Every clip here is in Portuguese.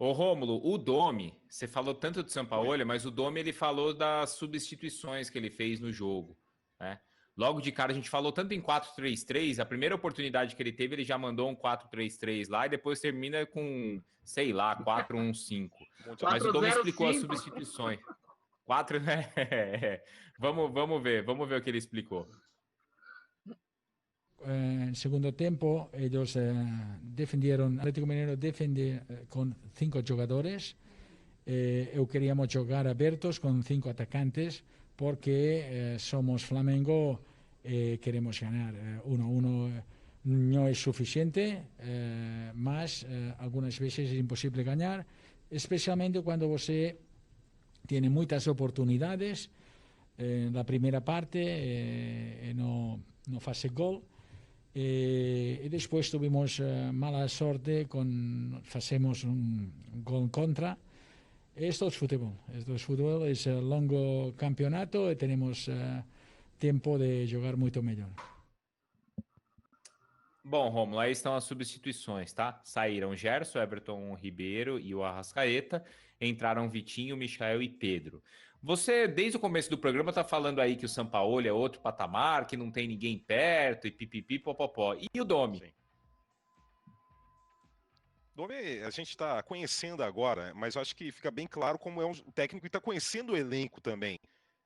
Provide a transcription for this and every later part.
Ô Rômulo, o Domi, você falou tanto do Sampaoli, mas o Domi ele falou das substituições que ele fez no jogo, né? Logo de cara a gente falou tanto em 4-3-3, a primeira oportunidade que ele teve, ele já mandou um 4-3-3 lá e depois termina com, sei lá, 4-1-5. Mas o Domi explicou as 4-0-5. substituições. Vamos ver o que ele explicou. En el segundo tiempo ellos defendieron, Atlético Mineiro defende con 5 jogadores. Eu queríamos jogar abertos con 5 atacantes porque somos Flamengo, queremos ganar. 1-1 no es suficiente, mas algunas veces es imposible ganar, especialmente cuando você tiene muchas oportunidades. En la primera parte no hace gol. E depois tuvimos mala sorte hacemos un gol contra. Esto es fútbol, es longo campeonato e tenemos tempo de jogar muito melhor. Bom, Romulo, aí estão as substituições, tá? Saíram Gerson, Everton Ribeiro e o Arrascaeta. Entraram Vitinho, Michael e Pedro. Você, desde o começo do programa, tá falando aí que o Sampaoli é outro patamar, que não tem ninguém perto e pipipi, popopó. E o Domi? Sim. Domi, a gente está conhecendo agora, mas eu acho que fica bem claro como é um técnico que está conhecendo o elenco também.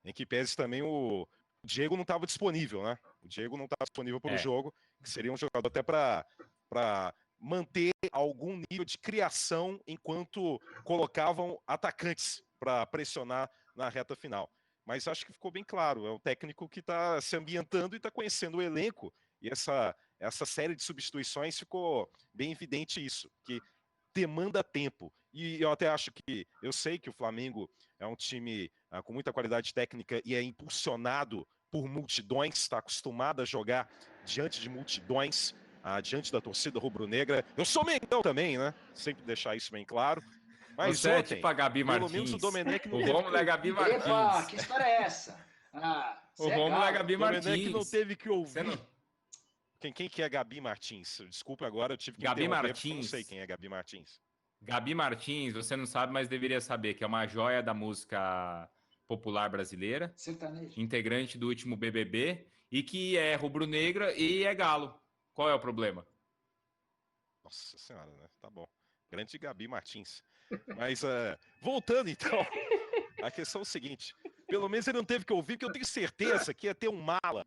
Em que pese também o Diego não estava disponível, né? O Diego não estava disponível para o jogo, que seria um jogador até para manter algum nível de criação enquanto colocavam atacantes para pressionar na reta final. Mas acho que ficou bem claro, é um técnico que está se ambientando e está conhecendo o elenco, e essa série de substituições ficou bem evidente isso, que demanda tempo. E eu até acho que, eu sei que o Flamengo é um time com muita qualidade técnica e é impulsionado por multidões, está acostumado a jogar diante de multidões, diante da torcida rubro-negra. Eu sou Mengão também, né? Sempre deixar isso bem claro. Mas você ontem, é tipo a Gabi pelo Martins. menos o Domenech não o teve... Rômulo é Gabi Martins. Epa, que história é essa? O Rômulo é Gabi O Domenech Martins. não teve que ouvir... Não... Quem que é Gabi Martins? Desculpa agora, eu tive que Gabi interromper, Martins. porque eu não sei quem é Gabi Martins. Gabi Martins, você não sabe, mas deveria saber, que é uma joia da música popular brasileira. Sertanejo. Integrante do último BBB e que é rubro-negra e é galo. Qual é o problema? Nossa senhora, né? Tá bom. Grande Gabi Martins. Mas, voltando então, a questão é o seguinte. Pelo menos ele não teve que ouvir, porque eu tenho certeza que ia ter um mala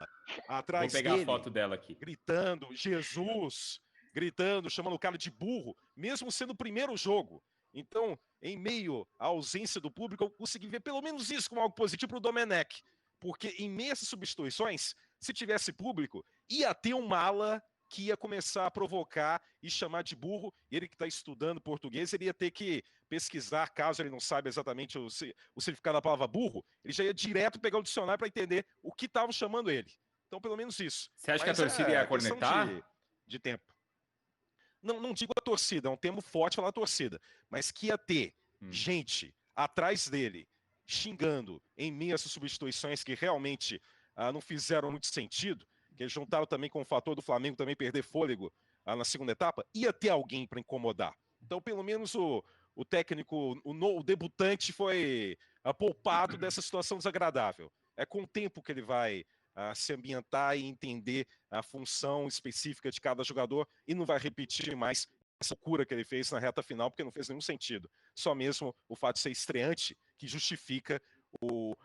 atrás dele. Vou pegar a foto dela aqui. Gritando, Jesus, gritando, chamando o cara de burro, mesmo sendo o primeiro jogo. Então, em meio à ausência do público, eu consegui ver pelo menos isso como algo positivo para o Domenech. Porque em meio a essas substituições, se tivesse público, ia ter um mala que ia começar a provocar e chamar de burro. Ele que está estudando português, ele ia ter que pesquisar, caso ele não saiba exatamente o significado da palavra burro, ele já ia direto pegar o dicionário para entender o que estavam chamando ele. Então, pelo menos isso. Você acha que a torcida ia cornetar? De tempo. Não digo a torcida, é um termo forte falar torcida, mas que ia ter gente atrás dele xingando em meio a essas substituições que realmente não fizeram muito sentido, que eles juntaram também com o fator do Flamengo também perder fôlego na segunda etapa, ia ter alguém para incomodar. Então, pelo menos o técnico, o debutante foi poupado dessa situação desagradável. É com o tempo que ele vai se ambientar e entender a função específica de cada jogador e não vai repetir mais essa loucura que ele fez na reta final, porque não fez nenhum sentido. Só mesmo o fato de ser estreante que justifica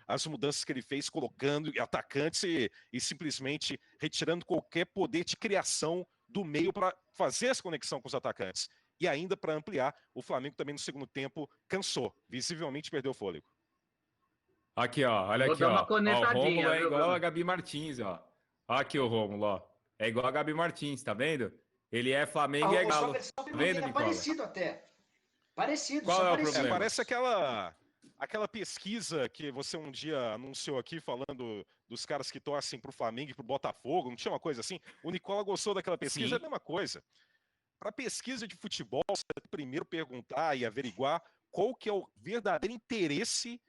as mudanças que ele fez, colocando atacantes e simplesmente retirando qualquer poder de criação do meio para fazer essa conexão com os atacantes. E ainda para ampliar, o Flamengo também no segundo tempo cansou, visivelmente perdeu o fôlego. Aqui, ó, olha aqui, ó. O Rômulo é igual a Gabi Martins, ó. Ó aqui o Rômulo, ó. É igual a Gabi Martins, tá vendo? Ele é Flamengo e é Galo. Tá vendo, Nicola? Parecido até. Parecido, Qual só é o parecido. problema? Parece aquela pesquisa que você um dia anunciou aqui, falando dos caras que torcem pro Flamengo e pro Botafogo, não tinha uma coisa assim? O Nicola gostou daquela pesquisa, Sim. É a mesma coisa. Para pesquisa de futebol, você tem que primeiro perguntar e averiguar qual que é o verdadeiro interesse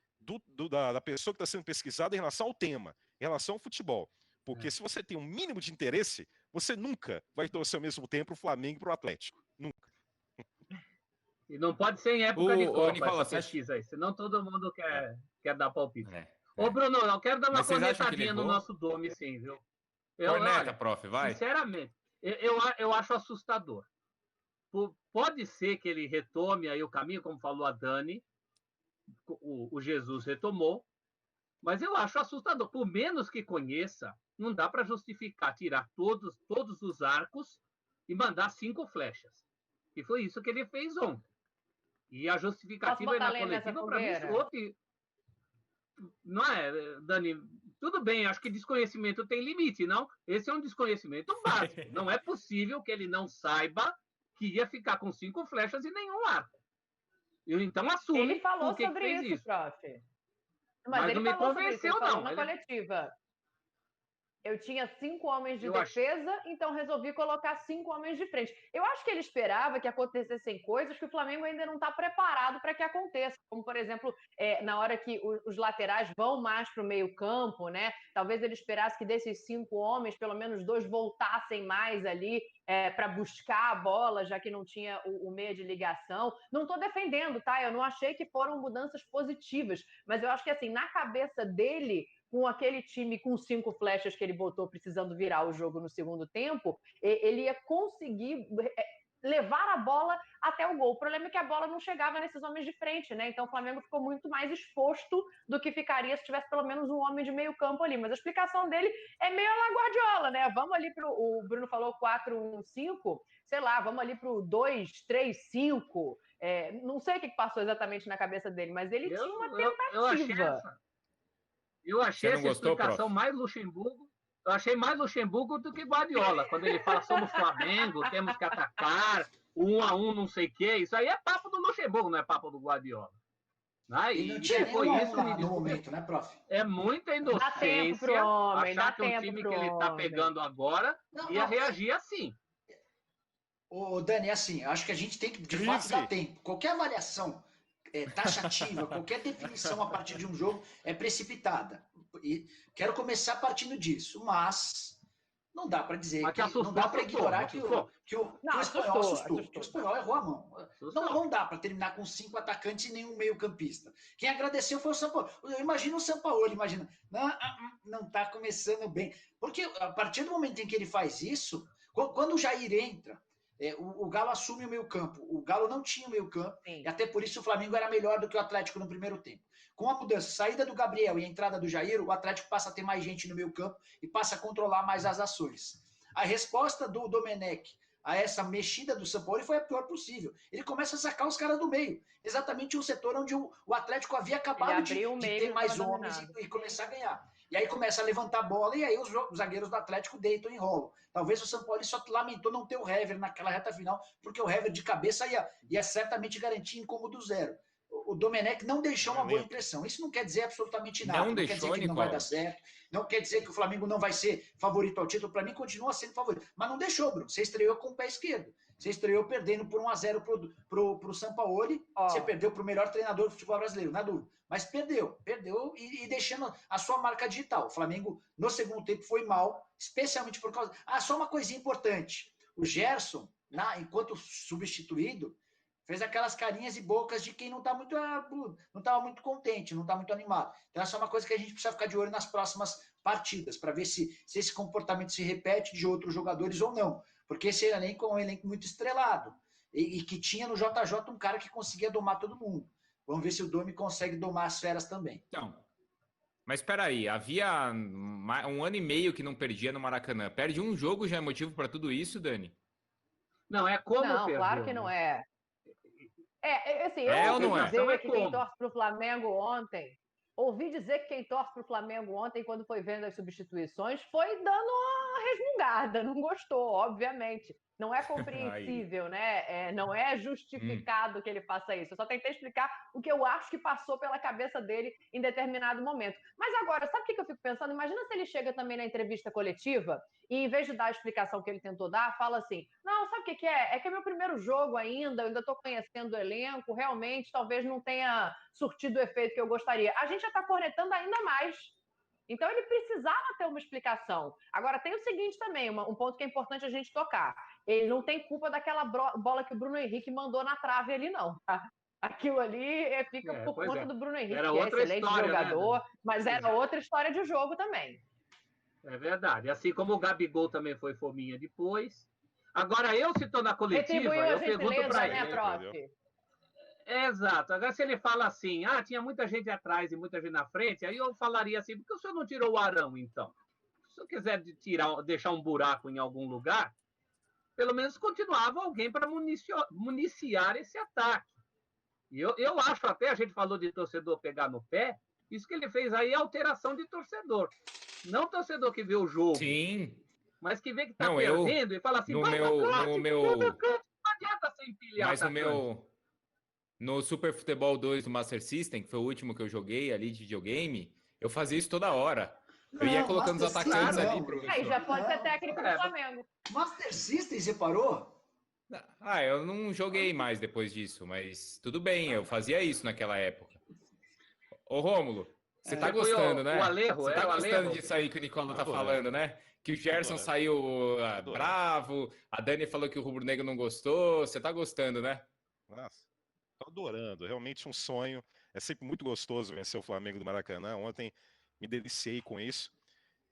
da pessoa que está sendo pesquisada em relação ao tema, em relação ao futebol. Porque se você tem um mínimo de interesse, você nunca vai torcer ao mesmo tempo pro Flamengo e pro Atlético. Nunca. E não pode ser em época de Copa Nicola, essa pesquisa aí, senão todo mundo quer dar palpite. Ô, É. Bruno, eu quero dar uma Mas vocês acham que ele cornetadinha no errou? nosso Dome, sim, viu? Corneta, Olha, prof, vai. sinceramente, eu acho assustador. Pode ser que ele retome aí o caminho, como falou a Dani, o Jesus retomou, mas eu acho assustador. Por menos que conheça, não dá para justificar tirar todos os arcos e mandar 5 flechas. E foi isso que ele fez ontem. E a justificativa aí na coletiva, para mim, soou que... Não é, Dani? Tudo bem, acho que desconhecimento tem limite, não? Esse é um desconhecimento básico. Não é possível que ele não saiba que ia ficar com 5 flechas e nenhum arco. Eu então assume ele falou por que sobre fez isso, prof. Mas ele não me falou sobre isso, convenceu, ele falou não. na coletiva. Eu tinha 5 homens de Eu defesa, então resolvi colocar 5 homens de frente. Eu acho que ele esperava que acontecessem coisas que o Flamengo ainda não está preparado para que aconteça. Como, por exemplo, na hora que os laterais vão mais para o meio-campo, né? Talvez ele esperasse que desses 5 homens, pelo menos 2 voltassem mais ali para buscar a bola, já que não tinha o meio de ligação. Não estou defendendo, tá? Eu não achei que foram mudanças positivas, mas eu acho que, assim, na cabeça dele, com aquele time com 5 flechas que ele botou precisando virar o jogo no segundo tempo, ele ia conseguir levar a bola até o gol. O problema é que a bola não chegava nesses homens de frente, né? Então o Flamengo ficou muito mais exposto do que ficaria se tivesse pelo menos um homem de meio campo ali. Mas a explicação dele é meio a la Guardiola, né? Vamos ali o Bruno falou 4-1-5, sei lá, vamos ali pro 2-3-5. Não sei o que passou exatamente na cabeça dele, mas ele tinha uma tentativa. Eu achei essa explicação mais Luxemburgo. Eu achei mais Luxemburgo do que Guardiola. Quando ele fala somos Flamengo, temos que atacar, 1 a 1, não sei o quê. Isso aí é papo do Luxemburgo, não é papo do Guardiola. E não tinha foi isso no momento, né, prof? É muita inocência achar que um time que ele está pegando agora ia reagir assim. Ô, Dani, assim, acho que a gente tem que, de fato, dar tempo. Qualquer avaliação taxativa, qualquer definição a partir de um jogo é precipitada. E quero começar partindo disso, mas não dá para dizer, não dá para ignorar que o espanhol assustou, que o espanhol errou a mão. Não dá para terminar com 5 atacantes e nenhum meio-campista. Quem agradeceu foi o Sampaoli. Eu imagino o Sampaoli, imagina, não está começando bem. Porque a partir do momento em que ele faz isso, quando o Jair entra, o Galo assume o meio-campo. O Galo não tinha o meio-campo, e até por isso o Flamengo era melhor do que o Atlético no primeiro tempo. Com a mudança, saída do Gabriel e a entrada do Jair, o Atlético passa a ter mais gente no meio-campo e passa a controlar mais as ações. A resposta do Domenech a essa mexida do Sampaoli foi a pior possível. Ele começa a sacar os caras do meio, exatamente o setor onde o Atlético havia acabado de ter mais homens e começar a ganhar. E aí começa a levantar a bola e aí os zagueiros do Atlético deitam e enrolam. Talvez o Sampaoli só lamentou não ter o Hever naquela reta final, porque o Hever de cabeça ia certamente garantir incômodo 0. O Domenech não deixou uma boa impressão. Isso não quer dizer absolutamente nada. Não quer dizer que ele não vai dar certo. Não quer dizer que o Flamengo não vai ser favorito ao título. Para mim, continua sendo favorito. Mas não deixou, Bruno. Você estreou com o pé esquerdo. Você estreou perdendo por 1-0 pro Sampaoli. Você perdeu pro melhor treinador do futebol brasileiro, na dúvida. Mas perdeu e deixando a sua marca digital. O Flamengo, no segundo tempo, foi mal, especialmente por causa... só uma coisinha importante. O Gerson, enquanto substituído, fez aquelas carinhas e bocas de quem não estava muito contente, não está muito animado. Então, essa é uma coisa que a gente precisa ficar de olho nas próximas partidas, para ver se esse comportamento se repete de outros jogadores ou não. Porque esse elenco é um elenco muito estrelado. E que tinha no JJ um cara que conseguia domar todo mundo. Vamos ver se o Domi consegue domar as feras também. Então, mas espera aí, havia 1 ano e meio que não perdia no Maracanã. Perde um jogo já é motivo para tudo isso, Dani? Não, é como não, perdeu, claro que não é. Assim, eu ouvi não dizer que quem torce para o Flamengo ontem... Ouvi dizer que quem torce para o Flamengo ontem, quando foi vendo as substituições, foi dando uma resmungada, não gostou, obviamente. Não é compreensível, né? Não é justificado que ele faça isso. Eu só tentei explicar o que eu acho que passou pela cabeça dele em determinado momento. Mas agora, sabe o que eu fico pensando? Imagina se ele chega também na entrevista coletiva e, em vez de dar a explicação que ele tentou dar, fala assim, não, sabe o que é? É que é meu primeiro jogo ainda, eu ainda estou conhecendo o elenco, realmente talvez não tenha surtido o efeito que eu gostaria. A gente já está cornetando ainda mais. Então, ele precisava ter uma explicação. Agora, tem o seguinte também, um ponto que é importante a gente tocar. ele não tem culpa daquela bola que o Bruno Henrique mandou na trave ali, não, tá? Aquilo ali fica por conta do Bruno Henrique, Era que é outra excelente história, jogador, né? mas era outra história de jogo também. É verdade. Assim como o Gabigol também foi fominha depois. Agora, eu, se estou na coletiva, Retribuiu a eu pergunto para gentileza, né, ele. prof? Exato. Agora, se ele fala assim, tinha muita gente atrás e muita gente na frente, aí eu falaria assim, por que o senhor não tirou o Arão, então? Se o senhor quiser deixar um buraco em algum lugar, pelo menos continuava alguém para municiar esse ataque. E eu acho até, a gente falou de torcedor pegar no pé, isso que ele fez aí é alteração de torcedor. Não torcedor que vê o jogo. Sim. Mas que vê que tá Não, perdendo e fala assim, no vai meu, atacante, no meu, não adianta você empilhar mas atacante. no Super Futebol 2 do Master System, que foi o último que eu joguei ali de videogame, eu fazia isso toda hora. Eu ia colocando os atacantes ali, professor. Aí já pode ser técnico do Flamengo. Master System, você parou? Eu não joguei mais depois disso, mas tudo bem, eu fazia isso naquela época. Ô, Rômulo, você tá gostando, né? O Alejo, você tá gostando disso aí que o Nicola tá falando, né? Que o Gerson saiu bravo, a Dani falou que o Rubro Negro não gostou, você tá gostando, né? Nossa, tô adorando, realmente um sonho. É sempre muito gostoso vencer o Flamengo do Maracanã. Ontem me deliciei com isso.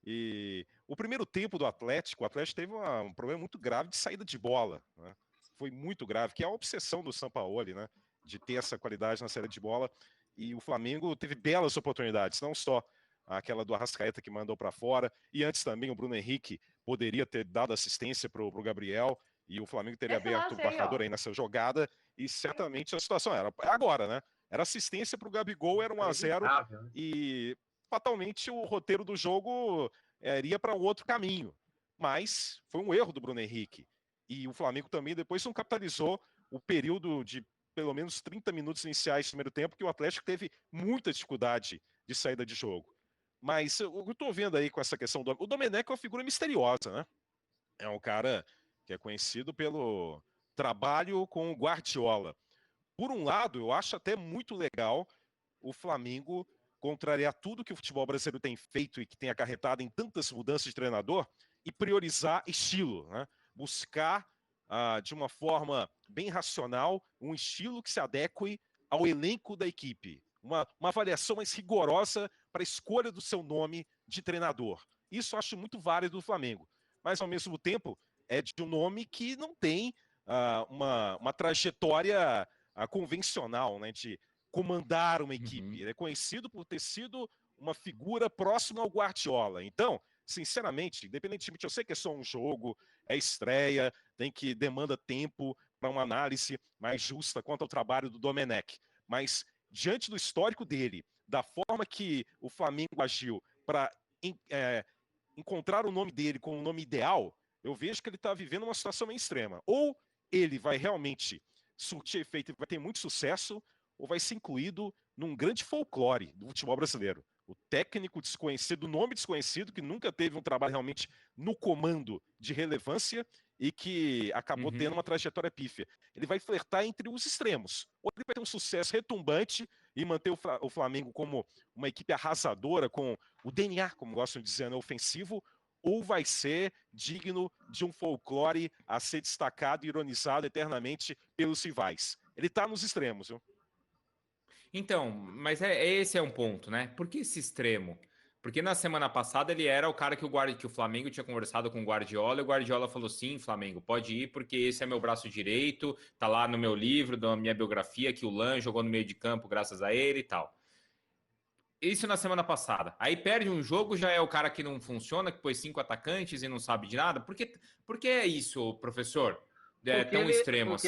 E o primeiro tempo do Atlético, o Atlético teve um problema muito grave de saída de bola, né? Foi muito grave, que é a obsessão do Sampaoli, né? De ter essa qualidade na saída de bola. E o Flamengo teve belas oportunidades, não só aquela do Arrascaeta que mandou para fora, e antes também o Bruno Henrique poderia ter dado assistência para o Gabriel, e o Flamengo teria aberto o marcador aí nessa jogada, e certamente a situação era agora, né? Era assistência para o Gabigol, era 1-0, e fatalmente o roteiro do jogo iria para um outro caminho. Mas foi um erro do Bruno Henrique. E o Flamengo também depois não capitalizou o período de pelo menos 30 minutos iniciais do primeiro tempo, que o Atlético teve muita dificuldade de saída de jogo. Mas eu estou vendo aí com essa questão do... O Domenech é uma figura misteriosa, né? É um cara que é conhecido pelo trabalho com o Guardiola. Por um lado, eu acho até muito legal o Flamengo contrariar tudo que o futebol brasileiro tem feito e que tem acarretado em tantas mudanças de treinador e priorizar estilo, né? Buscar de uma forma bem racional um estilo que se adeque ao elenco da equipe. Uma avaliação mais rigorosa para a escolha do seu nome de treinador. Isso eu acho muito válido do Flamengo. Mas, ao mesmo tempo, é de um nome que não tem uma trajetória convencional, né, de comandar uma equipe. Ele é conhecido por ter sido uma figura próxima ao Guardiola. Então, sinceramente, independentemente, eu sei que é só um jogo, é estreia, demanda tempo para uma análise mais justa quanto ao trabalho do Domenech. Mas, diante do histórico dele, da forma que o Flamengo agiu para encontrar o nome dele como o nome ideal, eu vejo que ele está vivendo uma situação meio extrema. Ou ele vai realmente surtir efeito e vai ter muito sucesso, ou vai ser incluído num grande folclore do futebol brasileiro. O técnico desconhecido, o nome desconhecido, que nunca teve um trabalho realmente no comando de relevância e que acabou tendo uma trajetória pífia. Ele vai flertar entre os extremos. Ou ele vai ter um sucesso retumbante e manter o Flamengo como uma equipe arrasadora, com o DNA, como gostam de dizer, ofensivo, ou vai ser digno de um folclore a ser destacado e ironizado eternamente pelos rivais. Ele está nos extremos, viu? Então, mas esse é um ponto, né? Por que esse extremo? Porque na semana passada ele era o cara que o Flamengo tinha conversado com o Guardiola, e o Guardiola falou: sim, Flamengo, pode ir, porque esse é meu braço direito, tá lá no meu livro, na minha biografia, que o Lan jogou no meio de campo graças a ele e tal. Isso na semana passada. Aí perde um jogo, já é o cara que não funciona, que pôs 5 atacantes e não sabe de nada. Por que é isso, professor? É tão extremo assim?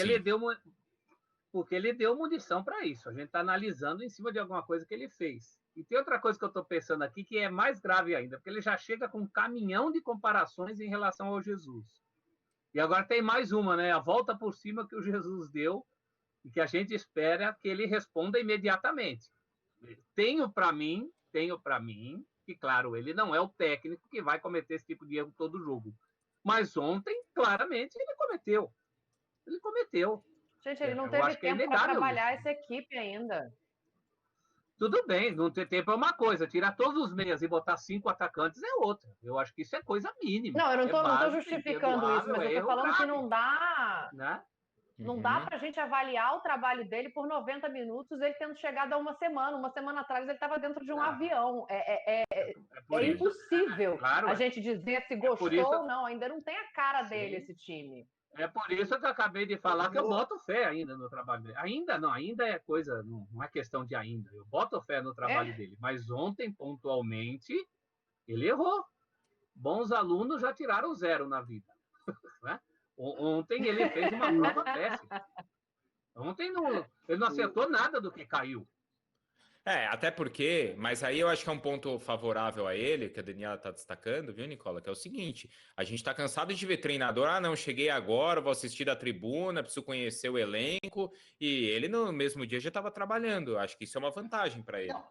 Porque ele deu munição para isso. A gente está analisando em cima de alguma coisa que ele fez. E tem outra coisa que eu estou pensando aqui que é mais grave ainda, porque ele já chega com um caminhão de comparações em relação ao Jesus. E agora tem mais uma, né? A volta por cima que o Jesus deu e que a gente espera que ele responda imediatamente. Tenho para mim, que, claro, ele não é o técnico que vai cometer esse tipo de erro todo jogo. Mas ontem, claramente, ele cometeu. Gente, ele não teve tempo para trabalhar essa equipe ainda. Tudo bem, não ter tempo é uma coisa, tirar todos os meias e botar 5 atacantes é outra. Eu acho que isso é coisa mínima. Não, eu não tô básico, justificando isso, mas eu tô falando grave, que não dá. né? Não dá para a gente avaliar o trabalho dele por 90 minutos, ele tendo chegado há uma semana. Uma semana atrás ele estava dentro de um avião. É impossível claro, a gente dizer se gostou ou não. Ainda não tem a cara dele esse time. É por isso que eu acabei de falar que eu boto fé ainda no trabalho dele. Ainda não, ainda é coisa, não é questão de ainda. Eu boto fé no trabalho dele. Mas ontem, pontualmente, ele errou. Bons alunos já tiraram 0 na vida. Né? Ontem ele fez uma prova péssima. Ontem ele não acertou nada do que caiu. Até porque, mas aí eu acho que é um ponto favorável a ele, que a Daniela está destacando, viu, Nicola? Que é o seguinte: a gente está cansado de ver treinador, não, cheguei agora, vou assistir da tribuna, preciso conhecer o elenco, e ele no mesmo dia já estava trabalhando. Acho que isso é uma vantagem para ele. Não.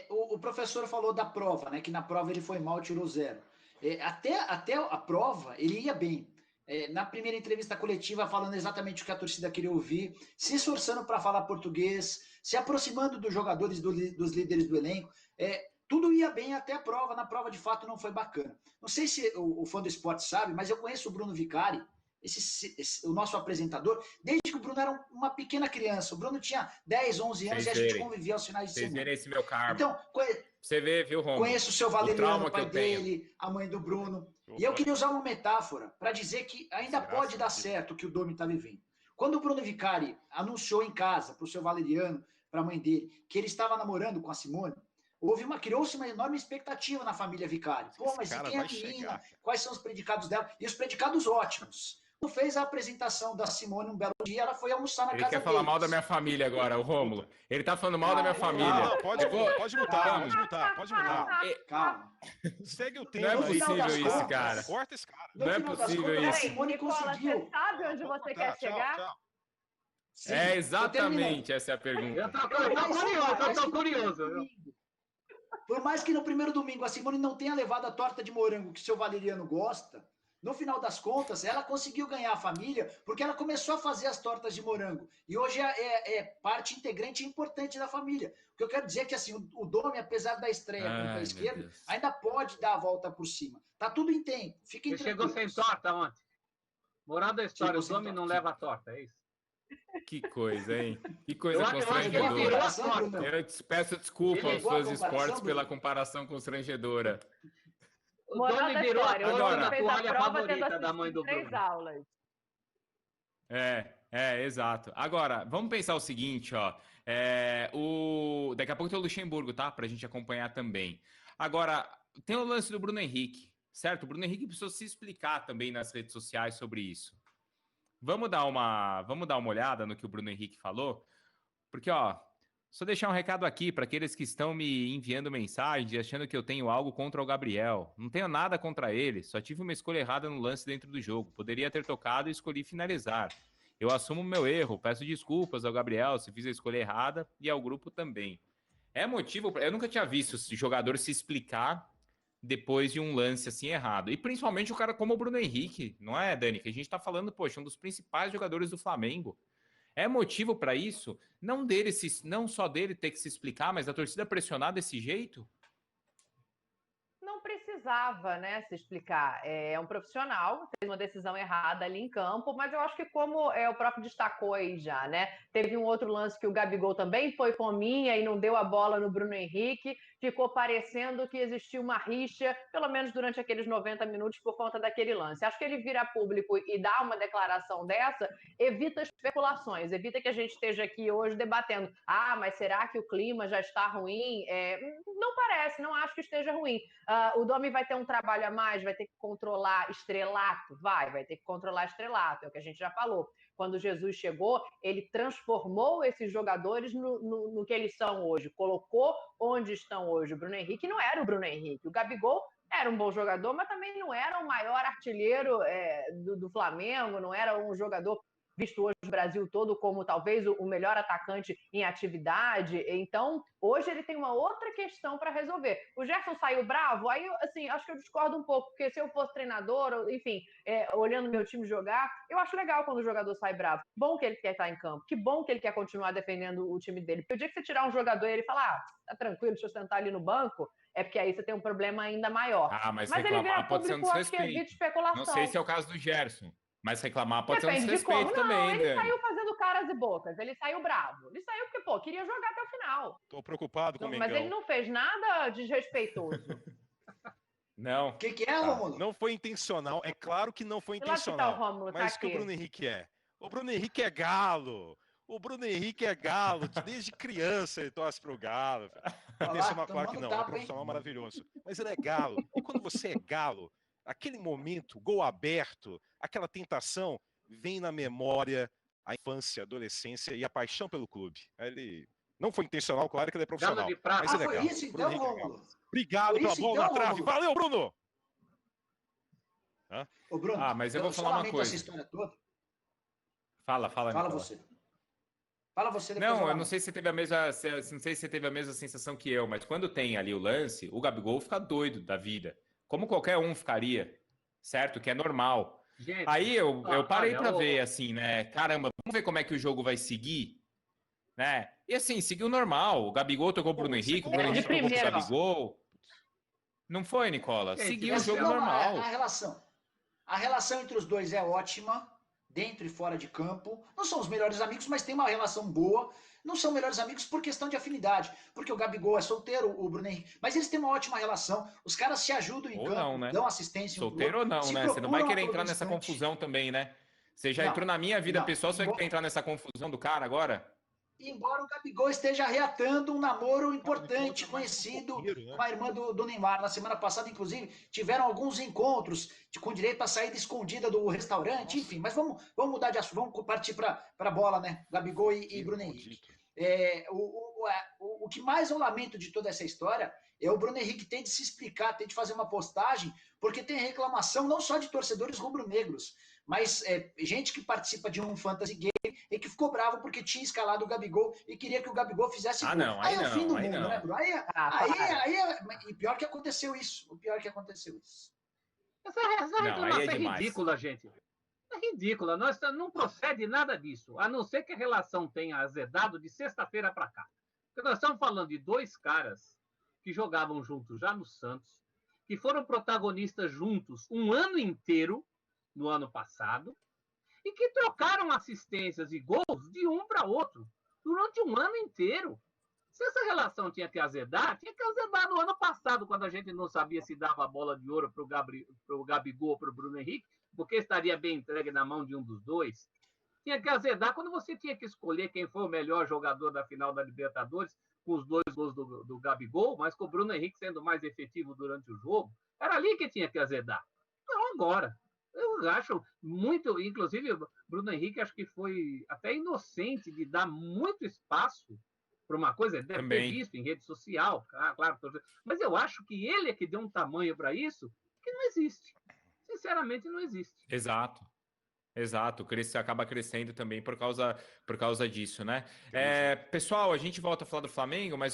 O professor falou da prova, né? Que na prova ele foi mal, tirou 0. Até a prova, ele ia bem. Na primeira entrevista coletiva, falando exatamente o que a torcida queria ouvir, se esforçando para falar português, se aproximando dos jogadores, dos líderes do elenco. Tudo ia bem até a prova. Na prova, de fato, não foi bacana. Não sei se o fã do esporte sabe, mas eu conheço o Bruno Vicari, o nosso apresentador, desde que o Bruno era uma pequena criança. O Bruno tinha 10, 11 anos e a gente convivia aos finais de semana. Vocês verem esse meu karma. Então, você vê, viu, Romulo? Conheço o seu Valeriano, o pai dele, a mãe do Bruno. E eu queria usar uma metáfora para dizer que ainda pode dar certo o que o Domi está vivendo. Quando o Bruno Vicari anunciou em casa para o seu Valeriano, para a mãe dele, que ele estava namorando com a Simone, criou-se uma enorme expectativa na família Vicari. Pô, mas e quem é a menina? Quais são os predicados dela? E os predicados ótimos. Fez a apresentação da Simone um belo dia, ela foi almoçar na casa dele. Ele quer falar mal da minha família agora, o Rômulo. Ele tá falando mal da minha família. Não, pode mutar. Calma. Segue o tema. Não é possível isso, cara. Corta esse cara. Não é possível isso. Simone conseguiu. Você sabe onde você quer chegar? Tchau. Sim, exatamente essa é a pergunta. Eu tô curioso. Por mais que no primeiro domingo a Simone não tenha levado a torta de morango que o seu Valeriano gosta, no final das contas, ela conseguiu ganhar a família porque ela começou a fazer as tortas de morango. E hoje é parte integrante importante da família. O que eu quero dizer é que assim, o Domi, apesar da estreia com o pé esquerdo, ainda pode dar a volta por cima. Tá tudo em tempo. Fiquem tranquilos. Chegou sem torta ontem. Moral da história, o Domi não leva a torta, é isso? Que coisa, hein? Que coisa constrangedora. Eu te peço desculpa aos fãs de esportes pela comparação constrangedora. O Domi virou agora a toalha favorita da mãe do Bruno. 3 aulas. Exato. Agora, vamos pensar o seguinte, ó. Daqui a pouco tem o Luxemburgo, tá? Pra gente acompanhar também. Agora, tem o lance do Bruno Henrique, certo? O Bruno Henrique precisou se explicar também nas redes sociais sobre isso. Vamos dar uma olhada no que o Bruno Henrique falou? Porque, ó, só deixar um recado aqui para aqueles que estão me enviando mensagens e achando que eu tenho algo contra o Gabriel. Não tenho nada contra ele, só tive uma escolha errada no lance dentro do jogo. Poderia ter tocado e escolhi finalizar. Eu assumo o meu erro, peço desculpas ao Gabriel se fiz a escolha errada e ao grupo também. É motivo... Eu nunca tinha visto esse jogador se explicar depois de um lance assim errado. E principalmente o cara como o Bruno Henrique, não é, Dani? Que a gente tá falando, poxa, um dos principais jogadores do Flamengo. É motivo para isso? Não só dele ter que se explicar, mas a torcida pressionar desse jeito? Não precisava, né, se explicar. É um profissional, fez uma decisão errada ali em campo, mas eu acho que como o próprio destacou aí já, né? Teve um outro lance que o Gabigol também foi fominha e não deu a bola no Bruno Henrique, ficou parecendo que existia uma rixa, pelo menos durante aqueles 90 minutos, por conta daquele lance. Acho que ele vir a público e dar uma declaração dessa, evita especulações, evita que a gente esteja aqui hoje debatendo, mas será que o clima já está ruim? Não parece, não acho que esteja ruim. O Domi vai ter um trabalho a mais, vai ter que controlar estrelato? Vai ter que controlar estrelato, é o que a gente já falou. Quando Jesus chegou, ele transformou esses jogadores no que eles são hoje, colocou onde estão hoje. O Bruno Henrique não era o Bruno Henrique, o Gabigol era um bom jogador, mas também não era o maior artilheiro do Flamengo, não era um jogador visto hoje no Brasil todo como talvez o melhor atacante em atividade. Então, hoje ele tem uma outra questão para resolver. O Gerson saiu bravo, aí, assim, acho que eu discordo um pouco, porque se eu fosse treinador, enfim, olhando meu time jogar, eu acho legal quando o jogador sai bravo. Que bom que ele quer estar em campo, que bom que ele quer continuar defendendo o time dele. Porque o dia que você tirar um jogador e ele falar, tá tranquilo, deixa eu sentar ali no banco, é porque aí você tem um problema ainda maior. Mas ele vira reclamar pode ser um público, acho que evita desrespeito. especulação. Não sei se é o caso do Gerson, mas reclamar pode Depende ser um de como. desrespeito também, Não, ele Dani. saiu fazendo caras e bocas. Ele saiu bravo. Ele saiu porque, pô, queria jogar até o final. Tô preocupado com o Mengão. Mas ele não fez nada desrespeitoso. Não. O que é, Rômulo? Não foi intencional. É claro que não foi E lá que tá o intencional. Rômulo, Mas tá o que o aqui. Bruno Henrique é? O Bruno Henrique é galo. O Bruno Henrique é galo. Desde criança ele torce pro galo. Intencional, claro que não. É um profissional maravilhoso. Mas ele é galo. E quando você é galo, aquele momento, gol aberto, aquela tentação, vem na memória a infância, a adolescência e a paixão pelo clube. Ele não foi intencional, claro que ele é profissional. Galo de prata. Mas ele é Foi galo. isso Bruno então, Henrique é galo. Rômulo? Obrigado Foi pela isso, bola então, na trave. Rômulo? Valeu, Bruno! Ô, Bruno, mas eu vou falar só uma lamento coisa. essa história toda. Fala, Fala Nicolas. você. Fala você, depois Não, eu lamento. não sei se você teve a mesma, não sei se você teve a mesma sensação que eu, mas quando tem ali o lance, o Gabigol fica doido da vida, como qualquer um ficaria, certo? Que é normal. Gente, Aí eu parei olha, para ver assim, né? Caramba, vamos ver como é que o jogo vai seguir, né? E assim, seguiu normal. O Gabigol tocou pro Bruno Henrique, o Bruno de Henrique tocou pro primeira. Gabigol. Não foi, Nicola? Gente, Seguiu o assim, jogo Não, normal. a relação entre os dois é ótima, dentro e fora de campo. Não são os melhores amigos, mas tem uma relação boa. Não são melhores amigos por questão de afinidade, porque o Gabigol é solteiro, o Bruno Henrique, mas eles têm uma ótima relação. Os caras se ajudam em Ou campo, não, né? dão assistência. Solteiro ou não, se né? Você não vai procuram querer a todo entrar nessa instante. confusão também, né? Você já Não, entrou na minha vida não. pessoal, você vai querer entrar nessa confusão do cara agora? Embora o Gabigol esteja reatando um namoro importante, conhecido com a irmã do Neymar. Na semana passada, inclusive, tiveram alguns encontros com direito à saída escondida do restaurante, enfim. Mas vamos mudar de assunto, vamos partir para a bola, né? Gabigol e Bruno Henrique. O que mais eu lamento de toda essa história é o Bruno Henrique ter de se explicar, ter de fazer uma postagem, porque tem reclamação não só de torcedores rubro-negros, mas gente que participa de um fantasy game e que ficou bravo porque tinha escalado o Gabigol e queria que o Gabigol fizesse gol. Não, aí é o fim do aí mundo, não. né, Bruno? E pior que aconteceu isso. Essa reclamação é demais. ridícula, gente. É ridícula. Não procede nada disso, a não ser que a relação tenha azedado de sexta-feira para cá. Porque nós estamos falando de dois caras que jogavam juntos já no Santos, que foram protagonistas juntos um ano inteiro, no ano passado, e que trocaram assistências e gols de um para outro durante um ano inteiro. Se essa relação tinha que azedar no ano passado, quando a gente não sabia se dava a bola de ouro para o Gabigol ou para o Bruno Henrique, porque estaria bem entregue na mão de um dos dois. Tinha que azedar quando você tinha que escolher quem foi o melhor jogador da final da Libertadores, com os dois gols do Gabigol, mas com o Bruno Henrique sendo mais efetivo durante o jogo. Era ali que tinha que azedar. Não agora. Eu acho muito, inclusive, o Bruno Henrique acho que foi até inocente de dar muito espaço para uma coisa, ele deve ter visto em rede social, claro, mas eu acho que ele é que deu um tamanho para isso que não existe. Sinceramente, não existe. Exato. Acaba crescendo também por causa disso, né? Pessoal, a gente volta a falar do Flamengo, mas vamos